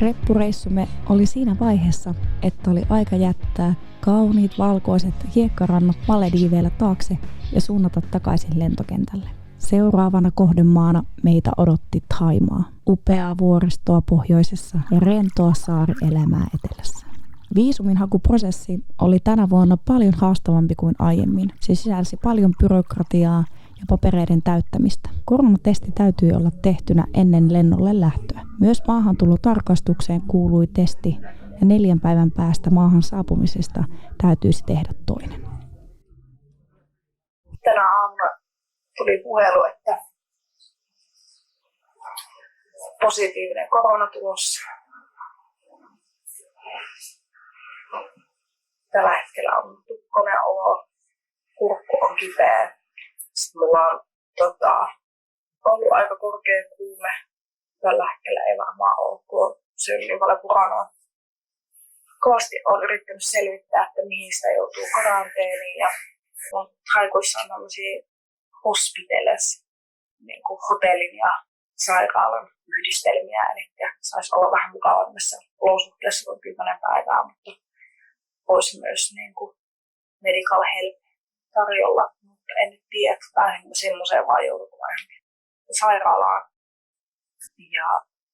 Reppureissumme oli siinä vaiheessa, että oli aika jättää kauniit valkoiset hiekkarannat Malediiveillä taakse ja suunnata takaisin lentokentälle. Seuraavana kohdemaana meitä odotti Thaimaa, upeaa vuoristoa pohjoisessa ja rentoa saarielämää etelässä. Viisumin hakuprosessi oli tänä vuonna paljon haastavampi kuin aiemmin. Se sisälsi paljon byrokratiaa ja papereiden täyttämistä. Koronatesti täytyi olla tehtynä ennen lennolle lähtöä. Myös maahantulotarkastukseen kuului testi ja 4 päivän päästä maahan saapumisesta täytyisi tehdä toinen. Tänä aamuna tuli puhelu, että positiivinen koronatulos. Tällä hetkellä on tukkonen olo, kurkku on kipeä. Sitten mulla on ollut aika korkea kuume. Tällä hetkellä ei varmaan ole, kun on syönyt niin paljon puranoa. Kovasti olen yrittänyt selvittää, että mihin sitä joutuu karanteeniin. Ja haikuissa on tämmöisiä hospitales, niin kuin hotellin ja sairaalan yhdistelmiä. Eli saisi olla vähän mukavammassa olosuhteessa kuin 10 päivää, mutta olisi myös niin kuin medical help tarjolla. Mutta en nyt tiedä, että pääsenkö semmoiseen vai joudutko sairaalaan. Ja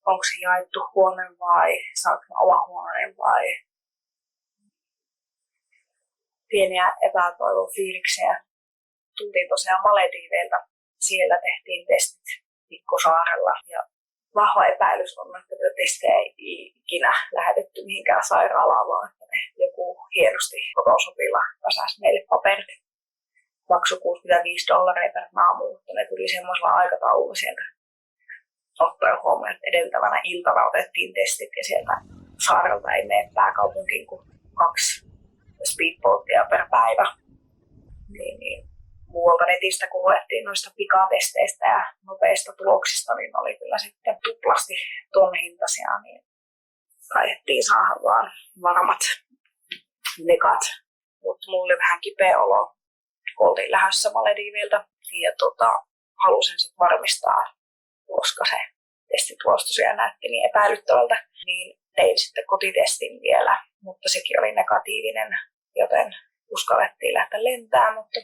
onko se jaettu huone vai saanko oma huoneen vai pieniä epätoivon fiiliksiä. Tultiin tosiaan Malediiveiltä. Siellä tehtiin testit Pikkusaarella. Ja vahva epäilys on, että tätä testejä ei ikinä lähetetty mihinkään sairaalaan, vaan että joku hienosti kotosopilla kasasi meille paperit. Maksoi $65 per naamu, mutta ne tuli semmoisella aikataululla sieltä ottaen huomioon, että edeltävänä iltana otettiin testit ja sieltä saarelta ei mene pääkaupunkiin kuin 2 speedboatia per päivä. Niin muualta netistä kun luettiin noista pikatesteistä ja nopeista tuloksista, niin oli kyllä sitten tuplasti ton hintaisia, niin taidettiin saada vaan varmat negat. Mutta mulla oli vähän kipeä olo, kun oltiin lähdössä Malediivilta ja halusin sitten varmistaa, koska se testitulos tosiaan näytti niin epäilyttävältä, niin tein sitten kotitestin vielä, mutta sekin oli negatiivinen, joten uskallettiin lähteä lentämään, mutta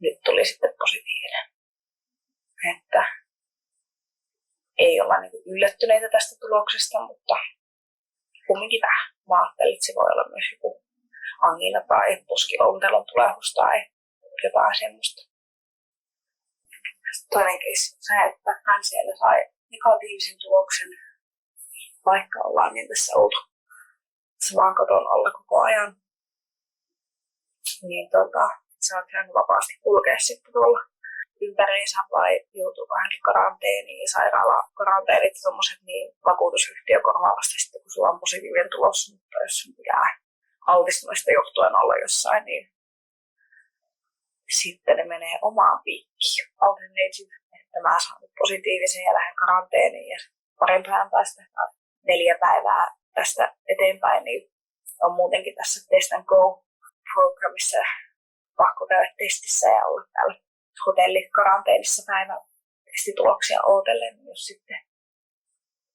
nyt tuli sitten positiivinen. Että ei olla niin yllättyneitä tästä tuloksesta, mutta kumminkin vähän. Mä ajattelin, että se voi olla myös joku angina tai poskiontelon tulehus tai jotain semmoista. Toinen keissi on se, että hän siellä sai negatiivisen tuloksen, vaikka ollaan niin tässä oltu saman katon alla koko ajan. Niin se on käynyt vapaasti kulkea sitten tuolla ympäriinsä vai joutuuko hänkin karanteeniin ja sairaalaranteenit ja tommoset, niin vakuutusyhtiö korvaavasti sitten, kun sulla on positiivinen tulos, mutta jos sun pitää altistumista johtuen olla jossain, niin sitten ne menee omaan piikkiin. Alternative, että mä saan nyt positiivisen ja lähden karanteeniin ja parin päivän päästä 4 päivää tästä eteenpäin, niin on muutenkin tässä Test and Go-programmissa pakko käydä testissä ja olla täällä hotellikaranteenissa päivän testituloksia ootellen, niin jos sitten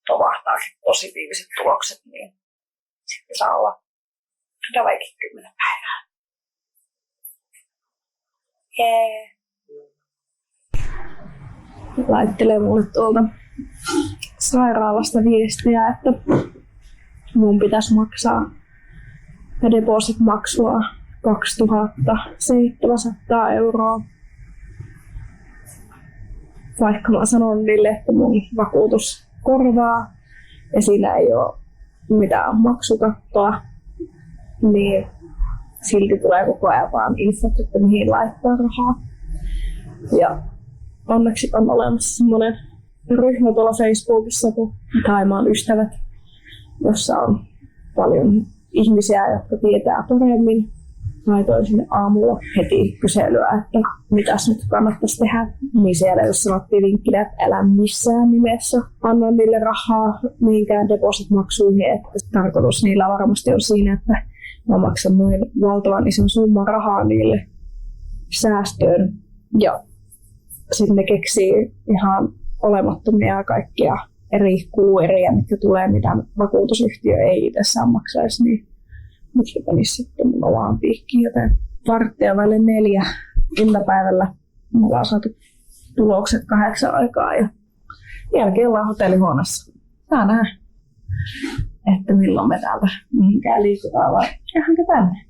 tovahtaakin positiiviset tulokset, niin sitten saa olla vaikka 10 päivää. Jee. Laittelee mulle tuolta sairaalasta viestiä, että mun pitäisi maksaa deposit-maksua 2 700 €. Vaikka mä sanon niille, että mun vakuutus korvaa ja siinä ei ole mitään maksukattoa, niin silti tulee koko ajan vaan infot, että mihin laittaa rahaa. Ja onneksi on olemassa semmoinen ryhmä tuolla Facebookissa kuin Thaimaan ystävät, jossa on paljon ihmisiä, jotka tietää paremmin. Laitoin sinne aamulla heti kyselyä, että mitäs nyt kannattaisi tehdä. Niin siellä jos sanottiin vinkkinä, että älä missään nimessä anna niille rahaa mihinkään deposit-maksuihin. Että tarkoitus niillä varmasti on siinä, että mä maksan noin valtavan ison summan rahaa niille säästöön. Ja sitten ne keksii ihan olemattomia kaikkia eri kuueriä, mitkä tulee, mitä vakuutusyhtiö ei itse saa maksaisi, niin mitkä menisi sitten mun omaan piikkiin. Joten 3:45 iltapäivällä me ollaan saatu tulokset 8 aikaa ja jälkeen ollaan hotellihuoneessa. Saa nähdä, että milloin me täältä mihinkään liikutaan vai jäänkö tänne.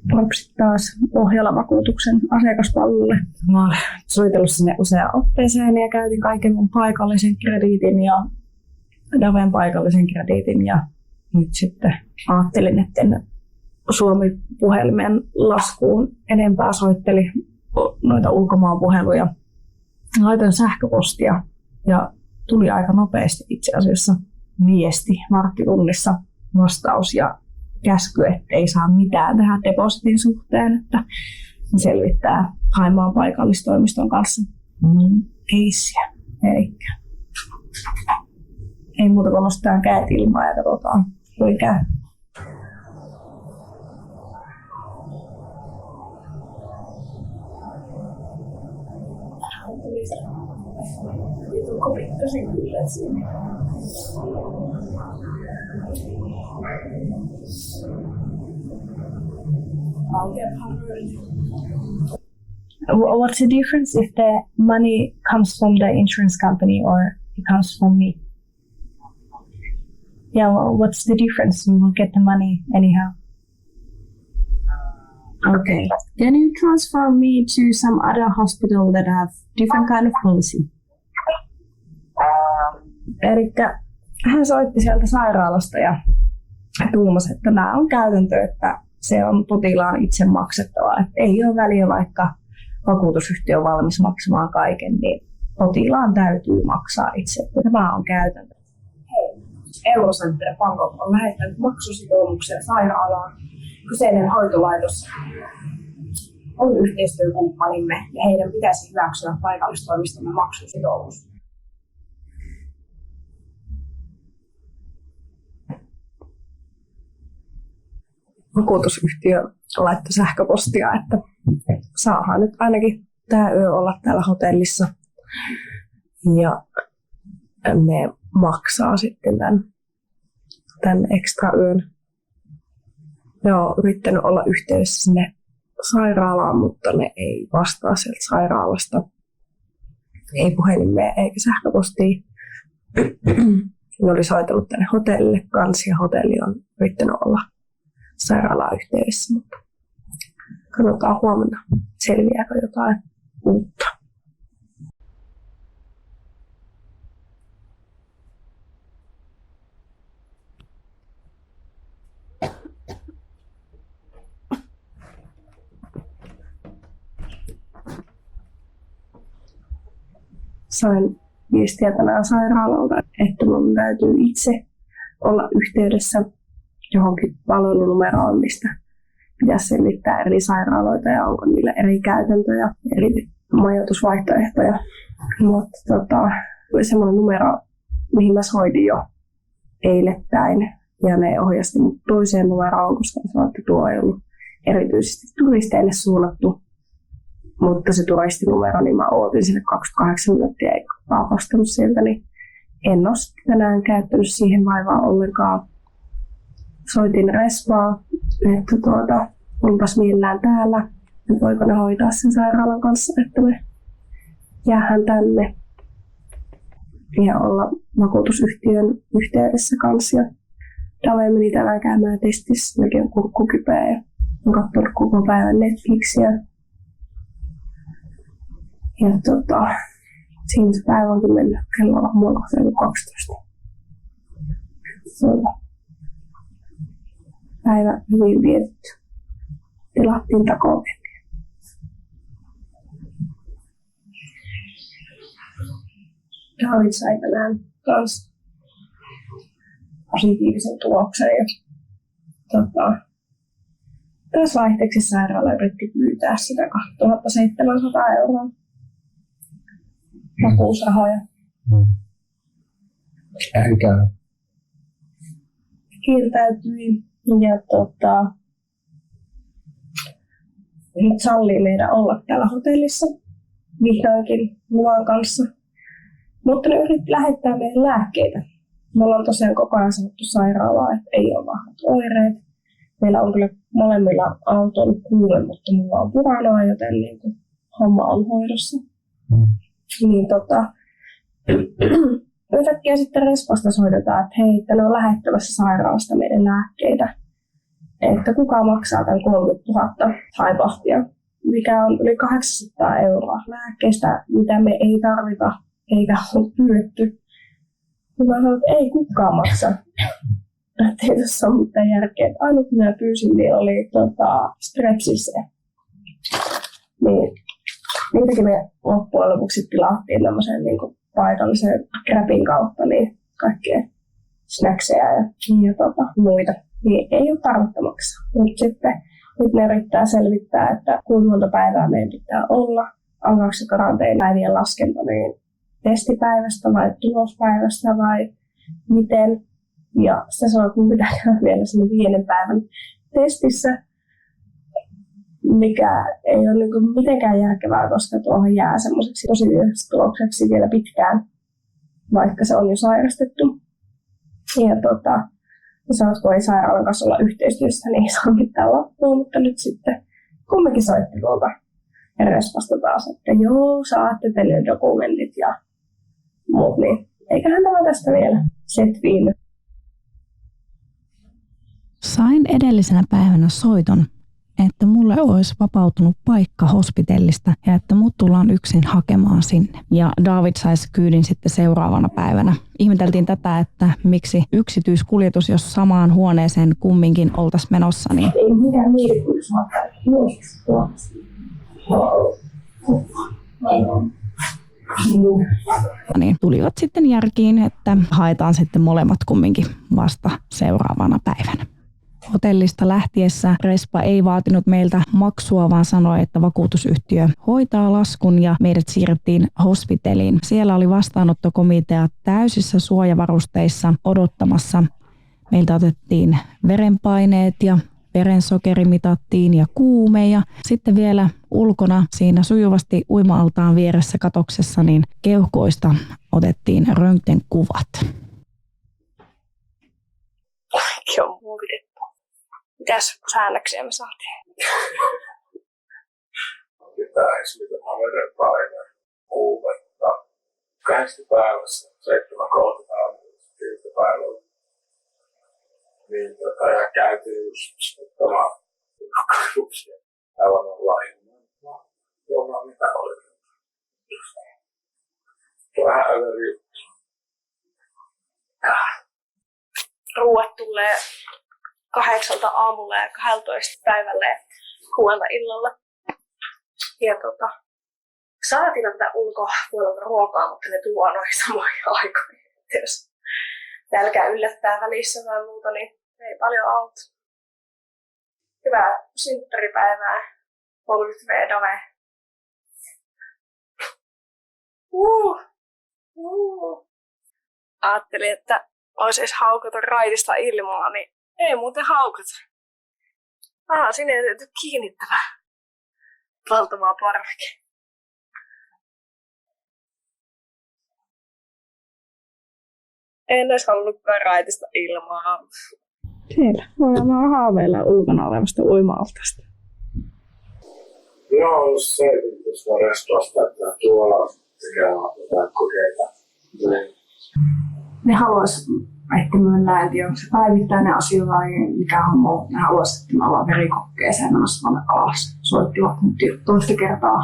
Propsit taas Pohjola-vakuutuksen asiakaspalvelulle. Mä olen soitellut sinne useaan otteeseen ja käytin kaiken mun paikallisen krediitin ja Daven paikallisen krediitin. Ja nyt sitten ajattelin, että en Suomi-puhelimen laskuun enempää soitteli noita ulkomaan puheluja. Laitoin sähköpostia ja tuli aika nopeasti itse asiassa viesti varttitunnissa vastaus ja käsky, että ei saa mitään tehdä depositin suhteen, että selvittää Haimaan paikallistoimiston kanssa keissiä. Elikkä ei muuta kuin nostetaan kädet ilmaan ja katsotaan, voi käy. Kopikkasin kyllä siinä. What's the difference if the money comes from the insurance company or it comes from me? Yeah, well, what's the difference? We will get the money anyhow. Okay. Can you transfer me to some other hospital that have different kind of policy? Elikkä hän soitti sieltä sairaalasta ja tuumasi, että nämä on käytäntö, että se on potilaan itse maksettava. Että ei ole väliä, vaikka vakuutusyhtiö on valmis maksamaan kaiken, niin potilaan täytyy maksaa itse. Tämä on käytäntö. Eurocenter Bangkok on lähettänyt maksusitoumuksen sairaalaan. Kyseinen hoitolaitos on yhteistyökumppanimme ja heidän pitäisi hyväksyä paikallistoimistomme maksusitoumus. Vakuutusyhtiö laittoi sähköpostia, että saadaan nyt ainakin tämä yö olla täällä hotellissa ja ne maksaa sitten tämän ekstra yön. Ne on yrittänyt olla yhteydessä sinne sairaalaan, mutta ne ei vastaa sieltä sairaalasta. Ei puhelimeen eikä sähköpostia. Ne oli soitellut tänne hotellille kanssa ja hotelli on yrittänyt olla sairaalaan yhteydessä, mutta katsotaan huomenna, selviääkö jotain uutta. Sain viestiä tänään sairaalalta, että minun täytyy itse olla yhteydessä johonkin palvelunumeroon, mistä pitäisi selvittää eri sairaaloita ja onko niillä eri käytäntöjä, eri majoitusvaihtoehtoja. Mutta semmoinen numero, mihin mä soitin jo eilettäin, ja ne ohjasti mut toiseen numeroon, koska sanoin, että tuo ei ollut erityisesti turisteille suunnattu. Mutta se turistinumero, niin mä ootin sinne 28 minuuttia, eikä vastannut sieltä, niin en ole tänään käyttänyt siihen vaivaa ollenkaan. Soitin Respaa, että onpas mielellään täällä, että voiko ne hoitaa sen sairaalan kanssa, että me jäähän tänne ja olla vakuutusyhtiön yhteydessä kanssa. Ja Dave meni tänään käymään testissä, mekin on kurkku kipeä ja on katsonut koko päivän Netflixiä. Ja siinä se päivä onkin mennyt, kello on mulla 12. Päivä hyvin vietetty. Tilattiin takovenniä. David sai tänään kans positiivisen tuloksen. Ja taas vaihteeksi sairaala yritti pyytää sitä 2700 € vakuusrahoja. Käykää. Kieltäytyi ja sallii meidän olla täällä hotellissa vihdoinkin luvan kanssa. Mutta ne yritti lähettää meille lääkkeitä. Me ollaan tosiaan koko ajan sanottu sairaalaa, että ei ole vahvat oireet. Meillä on kyllä molemmilla autoilla kuume, mutta mulla on puranaa, joten niin kuin homma on hoidossa. Niin yhtäkkiä sitten Respasta soitetaan, että hei, että ne on lähettämässä sairaalasta meidän lääkkeitä. Että kuka maksaa tämän 30 000 haipahtia, mikä on yli 800 euroa lääkkeistä, mitä me ei tarvita eikä ole pyydetty. Mä sanoin, että ei kukaan maksa. Että ei tässä ole mitään järkeä. Ainut mitä pyysin niin oli Strepsisse. Niin, niitäkin me loppujen lopuksi tilattiin tämmöisen niin paikallisen Grabin kautta niin kaikkea snackseja ja muita. Niin ei ole tarvetta maksaa. Mutta sitten nyt ne yrittää selvittää, että kuinka monta päivää meidän pitää olla. Alkaako se karanteenipäivien laskenta niin testipäivästä vai tulospäivästä vai miten. Ja sitä sanoo, että mun pitää käydä vielä sinne 5 päivän testissä, mikä ei ole niin kuin mitenkään järkevää, koska tuohon jää semmoiseksi positiiviseksi tulokseksi vielä pitkään, vaikka se on jo sairastettu. Ja sanoo, että kun ei sairaalan kanssa olla yhteistyössä, niin ei saa mitään loppua, mutta nyt sitten kumminkin soitti tuolta Respasta taas, että joo, saatte teille dokumentit ja muut, niin eiköhän tämä tästä vielä setviily. Sain edellisenä päivänä soiton, että mulle olisi vapautunut paikka hospitellista ja että mut tullaan yksin hakemaan sinne. Ja David saisi kyydin sitten seuraavana päivänä. Ihmeteltiin tätä, että miksi yksityiskuljetus, jos samaan huoneeseen kumminkin oltaisiin menossa. Niin ei mitään niin tulivat sitten järkiin, että haetaan sitten molemmat kumminkin vasta seuraavana päivänä. Hotellista lähtiessä Respa ei vaatinut meiltä maksua, vaan sanoi, että vakuutusyhtiö hoitaa laskun ja meidät siirrettiin hospiteliin. Siellä oli vastaanottokomitea täysissä suojavarusteissa odottamassa. Meiltä otettiin verenpaineet ja verensokeri mitattiin ja kuume ja sitten vielä ulkona siinä sujuvasti uima-altaan vieressä katoksessa niin keuhkoista otettiin röntgenkuvat. Kaikki on muovitettu. Mitäs säännöksiä me saatiin? Pitäisi mitään verenpaine, kuumetta, 2 päivässä, 7-3 päivällä. Niin, ja käytiin just tämä aivan online. Joo, mitä oli. Vähän överi juttu. Ruuat tulee 8 aamulla ja 12 päivällä ja 6 illalla. Ja saatiin tätä ulkopuolelta ruokaa, mutta ne tuo noihin samoihin aikoihin. Jos nälkää yllättää välissä tai muuta, niin ei paljon auta. Hyvää synttäripäivää. 30 vedove. Ajattelin, että olisi edes haukoton raitista ilmaa, niin ei muuten haukota. Sinne ei tehty kiinnittävä. Valtavaa parveke. En olisi halunnutkaan raitista ilmaa. Siellä voidaan haaveilla ulkona olevasta uima-altasta. Joo, on ollut se, että jos mä Respasta, että tuolla tekemään jotain kokeita. Ne haluaisi, että mä en tiedä, onko se päivittäinen asia vai mikä homma. Ne haluaisi, että me ollaan verikokkeeseen menossa tuonne alas. Soittivat nyt jo toista kertaa.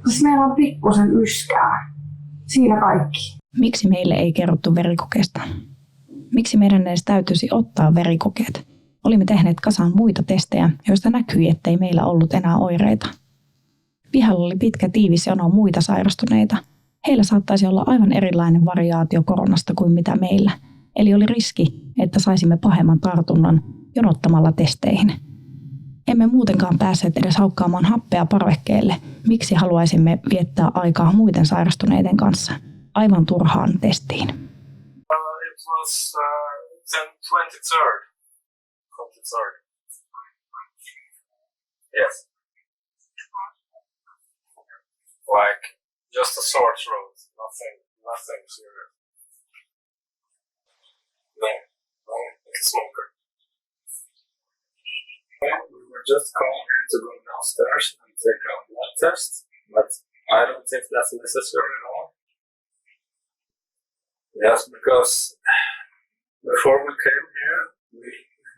Siis meillä on pikkusen yskää. Siinä kaikki. Miksi meille ei kerrottu verikokeesta? Miksi meidän edes täytyisi ottaa verikokeet? Olimme tehneet kasaan muita testejä, joista näkyi, ettei meillä ollut enää oireita. Pihalla oli pitkä tiivis jono muita sairastuneita. Heillä saattaisi olla aivan erilainen variaatio koronasta kuin mitä meillä. Eli oli riski, että saisimme pahemman tartunnan jonottamalla testeihin. Emme muutenkaan päässeet edes haukkaamaan happea parvekkeelle. Miksi haluaisimme viettää aikaa muiden sairastuneiden kanssa? Aivan turhaan testiin. It was 23rd. 23rd. Yes. Like Just a sore throat, nothing serious. No, it's a smoker. Well, we were just calling here to go downstairs and take a blood test, but I don't think that's necessary at all. Yes, because before we came here, we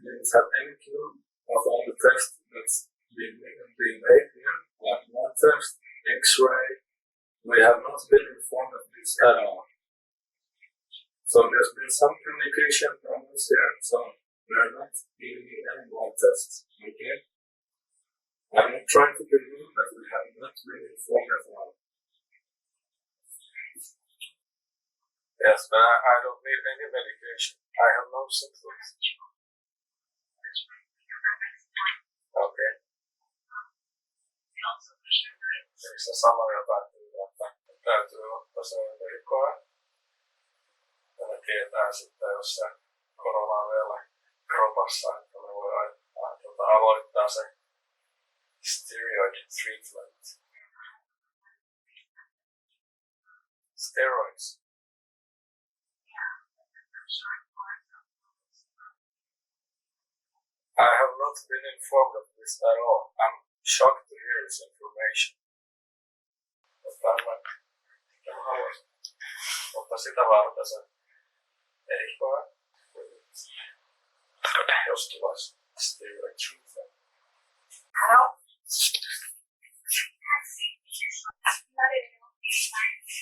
didn't have any clue of all the tests that's being made here, like blood test, X-ray. We have not been informed of this at all. So there's been some communication problems here, so we're not giving you any blood tests, okay? I'm not trying to be rude, but we have not been informed at all. Yes, but I don't need any medication. I have no symptoms. Okay. Se sanoja päätyy, että täytyy ottaa se verikoe. Ja me tietää sitten, jos se korona on vielä kropassa, että me voidaan aloittaa se steroid treatment. Steroids. I have not been informed of this at all. I'm shocked to hear this information. Mutta sitä varten se ei koe, jos tulisi steroid treatment. Hello?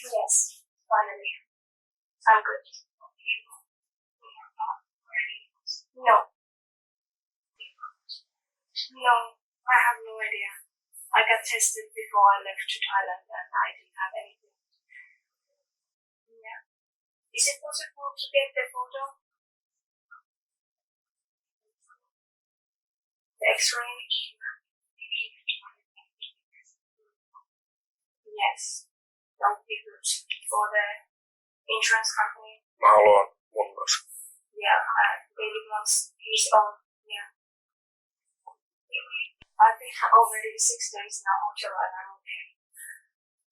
Yes, finally. I'm good. No. No, I have no idea. I got tested before I left to Thailand and I didn't have anything. Yeah. Is it possible to get the photo? The X-ray? Yes. That would be good for the insurance company. Mä haluan mun myös. Yeah, David wants his own. Yeah. I've been already 6 days in a hotel and I'm okay.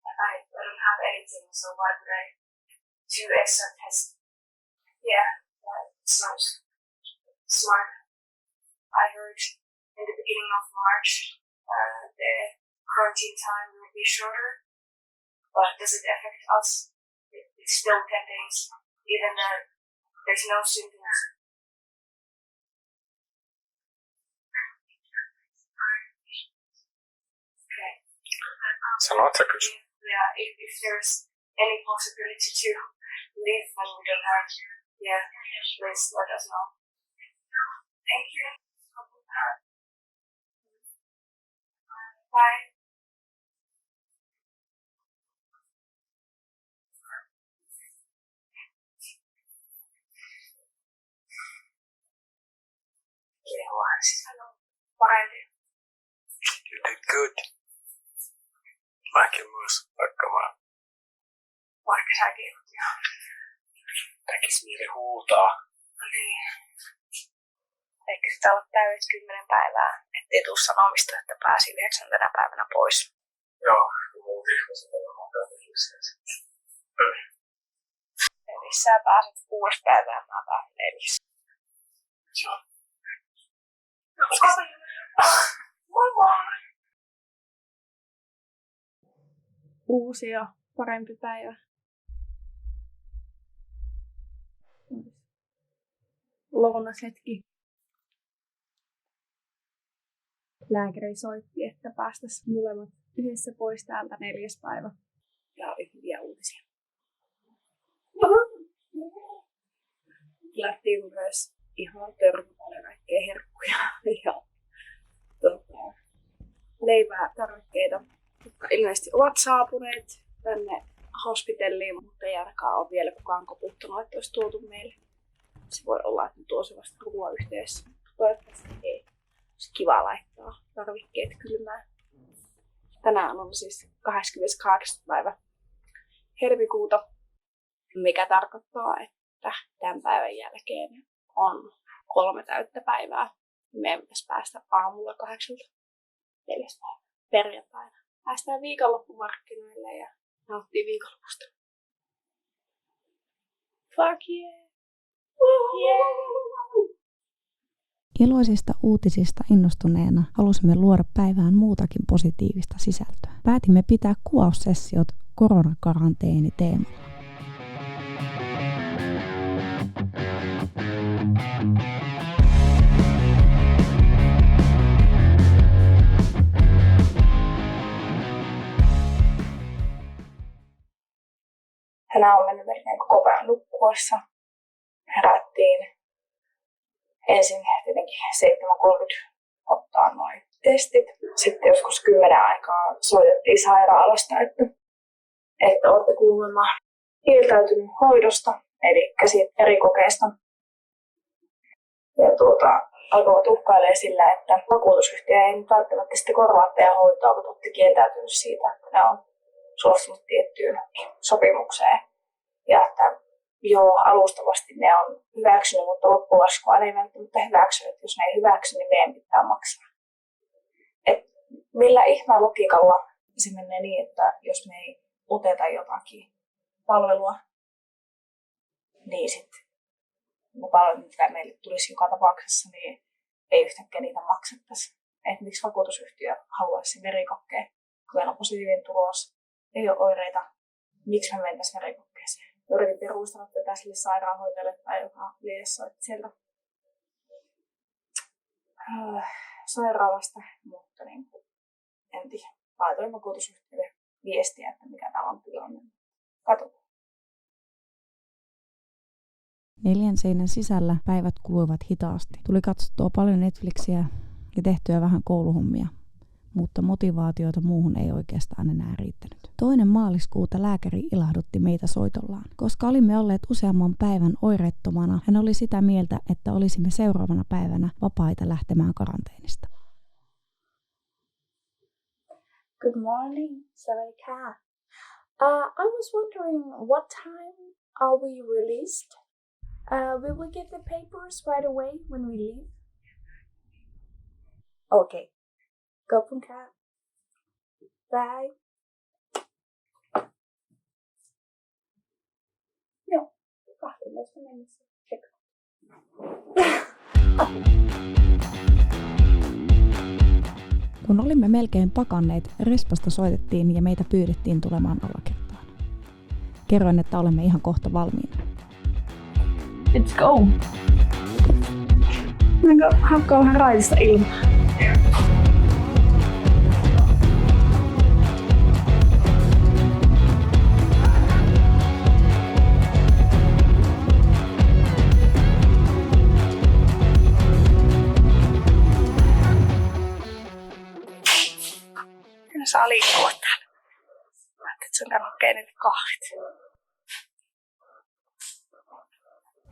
And I don't have anything, so why would I do extra tests? Yeah, that sounds smart. I heard in the beginning of March the quarantine time will be shorter, but does it affect us? It's still 10 days, even though there's no symptoms. Okay. Sanoit sä kysy? Yeah, if there's any possibility to leave when we don't have, yeah, please let us know. Thank you. Bye. You did good. Mäkin myös, vaikka mä Vaikka säkin oot ihan. tekis mieli huutaa. No niin. Eikö sitä ole täydet 10 päivää, ettei tuu sanomista, että pääsi 9. päivänä pois? Joo, muut ihmiset on nopeaa tekisiä sitten. Eli sä pääset 6 päivää, mä pääsen 4. Joo. Moi moi! Uusi ja parempi päivä. Lounashetki. Lääkäri soitti, että päästäisiin molemmat yhdessä pois täältä 4. päivä. Ja oli hyviä uutisia. Lähtiin myös ihan törmällä kaikkea herkkuja ja leipää, tarvikkeita, jotka ilmeisesti ovat saapuneet tänne hospitelliin, mutta ei ainakaan ole vielä kukaan koputtanut, että olisi tuotu meille. Se voi olla, että ne tuosi vasta ruoayhteydessä, mutta toivottavasti ei. Olisi kiva laittaa tarvikkeet kylmään. Tänään on siis 28. päivä helmikuuta, mikä tarkoittaa, että tämän päivän jälkeen on 3 täyttä päivää. Meidän pitäisi päästä aamulla 8. 4. päivä perjantaina. Päästään viikonloppumarkkinoille ja nauttii viikonlopusta. Fuck yeah! Iloisista uutisista innostuneena halusimme luoda päivään muutakin positiivista sisältöä. Päätimme pitää kuvaussessiot koronakaranteeni-teemalla. Tänään on mennyt melkein koko päivän nukkuessa. Herättiin ensin tietenkin 7.30 ottaa noin testit. Sitten joskus 10 aikaa soitettiin sairaalasta, että olette kuulemma kieltäytynyt hoidosta, eli siitä verikokeesta. Ja alkoivat uhkailemaan sillä, että vakuutusyhtiö ei nyt välttämättä sitten korvaa teidän hoitoa, kun olette kieltäytynyt siitä, että ne on suostunut tiettyyn sopimukseen. Ja että joo, alustavasti ne on hyväksynyt, mutta loppulaskuaan ei välttämättä hyväksy. Että jos ne ei hyväksy, niin meidän pitää maksaa. Et millä ihmeen logiikalla se menee niin, että jos me ei oteta jotakin palvelua, niin sitten palvelut, mitä meille tulisi joka tapauksessa, niin ei yhtäkkiä niitä maksettaisi. Että miksi vakuutusyhtiö haluaisi verikokkeen, kun meillä on positiivinen tulos, ei ole oireita, miksi me mentäisiin verikokkeeseen. Yritin perustella tätä sille sairaanhoitajalle tai joka liessä sieltä sairaalasta, mutta niin, en tiedä. Laitoin vakuutusyhtiölle viestiä, että mikä täällä on tilanne. Katsotaan. 4 seinän sisällä päivät kuluivat hitaasti. Tuli katsottua paljon Netflixiä ja tehtyä vähän kouluhommia, mutta motivaatiota muuhun ei oikeastaan enää riittänyt. 2. maaliskuuta lääkäri ilahdutti meitä soitollaan. Koska olimme olleet useamman päivän oireettomana, hän oli sitä mieltä, että olisimme seuraavana päivänä vapaita lähtemään karanteenista. Good morning, Savarika. I was wondering what time are we released? Will we get the papers right away when we leave? Okay. Go Punka. Bye. Joo, 12 mennessä. Check. Kun olimme melkein pakanneet, Respasta soitettiin ja meitä pyydettiin tulemaan alakertaan. Kerroin, että olemme ihan kohta valmiina. Let's go! Hakkaa vähän raitista ilmaa. Kyllä saa liikkua täällä. Mä ajattelin, että sun kannattaa kenelle kahvit.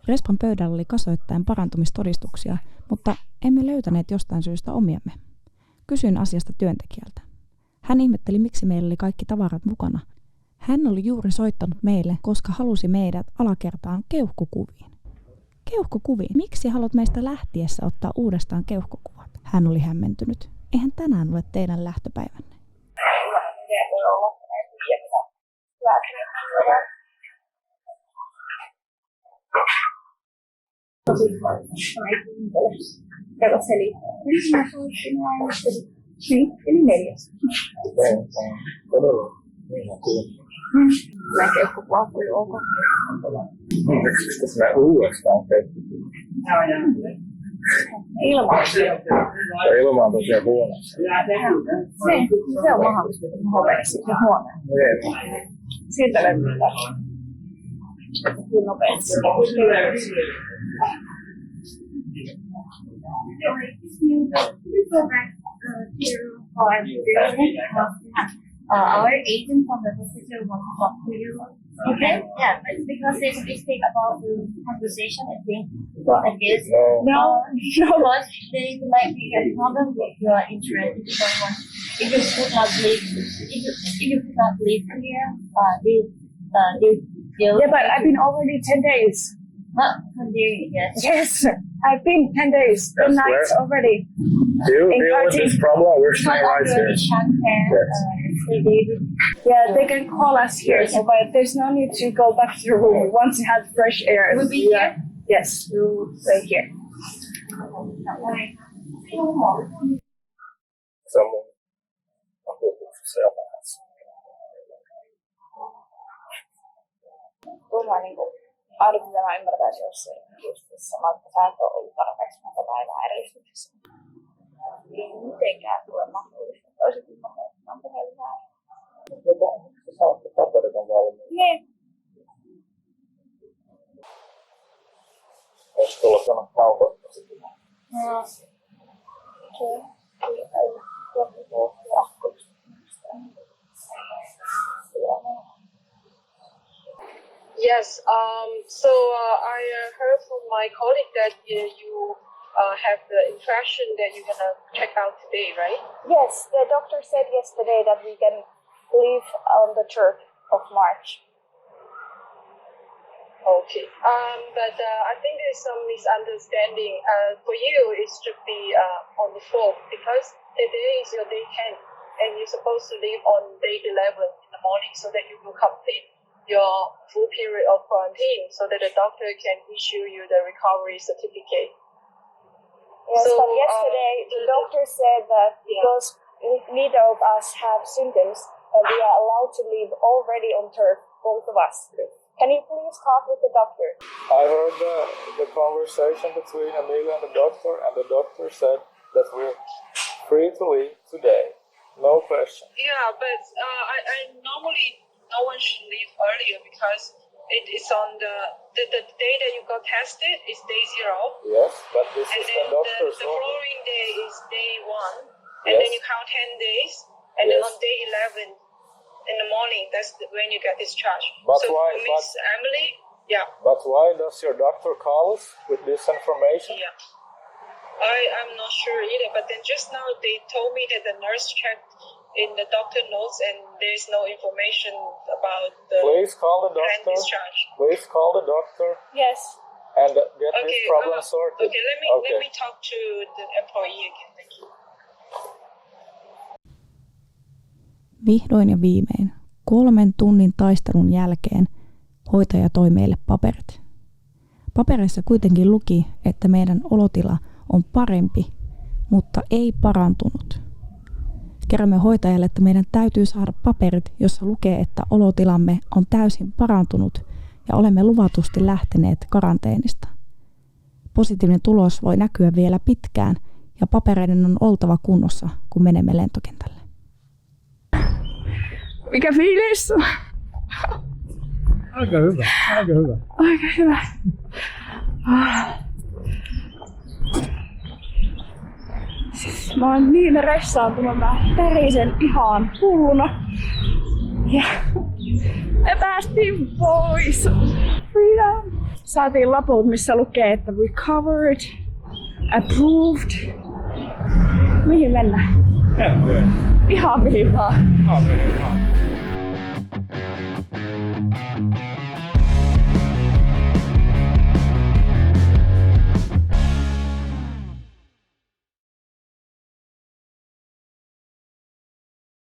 Respan pöydällä oli kasoittain parantumistodistuksia, mutta emme löytäneet jostain syystä omiamme. Kysyin asiasta työntekijältä. Hän ihmetteli, miksi meillä oli kaikki tavarat mukana. Hän oli juuri soittanut meille, koska halusi meidät alakertaan keuhkokuviin. Keuhkokuviin? Miksi haluat meistä lähtiessä ottaa uudestaan keuhkokuvat? Hän oli hämmentynyt. Eihän tänään ole teidän lähtöpäivänne. Kerro selittää. Eli 4. Mä keuhkokuva oli ok. Miksi sinä uudestaan tehty? Ilman. Ilma on tosiaan huono. Se on mahdollista hoveessa ja huono. Siltä löytyy. Kyllä nopeasti. Our agent from the hospital wants to talk to you. Okay? Yeah, it's because they speak about the conversation, I think. I guess. No. Because there might be a problem with your insurance if you don't want. If you could not live, if you could not live here, Yeah, but I've been already 10 days. Yes. Yes, I've been 10 days, 10 nights already. Do you deal with this problem? We're staying right here. Yes. Yeah, they can call us here, so, but there's no need to go back to your room once you have fresh air. We'll be here? Yes, we'll stay here. Se on mun vakuutuksessa. Turhaan niin ahdut tämä ymmärtäisi, jos se just sama, että sä et ole ollut tarpeeksi monta päivää eristyksessä. Ei mitenkään tule mahdollista. Toiset ymmärtävät, että on puhelu väärin. Se saa, että paperit on valmiin. Niin. Voisi tulla sellainen kaukoittaa sitten. No. Okei. Yes, I heard from my colleague that you have the impression that you're gonna check out today, right? Yes, the doctor said yesterday that we can leave on the 3rd of March. Okay. But I think there's some misunderstanding. For you, it should be on the 4th because today is your day 10, and you're supposed to leave on day 11 in the morning so that you will complete your full period of quarantine, so that the doctor can issue you the recovery certificate. Yes, So, but yesterday the doctor said that because neither of us have symptoms, that we are allowed to leave already on 3rd, both of us. Can you please talk with the doctor? I heard the conversation between Amelia and the doctor said that we're free to leave today. No question. Yeah, but I normally no one should leave earlier because it is on the day that you got tested is day 0. Yes, but this And is then the doctor's the order. following day is day 1, and then Yes. you count 10 days, and then Yes. on day 11 in the morning, that's when you get discharged. But so why- Miss Emily, yeah, But why does your doctor call us with this information? yeah. I'm not sure either, but then just now they told me that the nurse checked in the doctor notes and there's no information about the Please call the planned doctor. discharge. Please call the doctor Yes. and get this problem sorted. Okay, let me talk to the employee again. Thank you. Vihdoin ja viimein, 3 tunnin taistelun jälkeen, hoitaja toi meille paperit. Papereissa kuitenkin luki, että meidän olotila on parempi, mutta ei parantunut. Kerromme hoitajalle, että meidän täytyy saada paperit, jossa lukee, että olotilamme on täysin parantunut ja olemme luvatusti lähteneet karanteenista. Positiivinen tulos voi näkyä vielä pitkään ja papereiden on oltava kunnossa, kun menemme lentokentälle. Mikä fiilis? Aika hyvä. Aika hyvä. Siis mä oon niin ressaantunut, mä tärisen ihan hulluna. Ja me päästiin pois. Freedom. Saatiin laput, missä lukee, että recovered, approved. Mihin mennään? Ihan mihin vaan.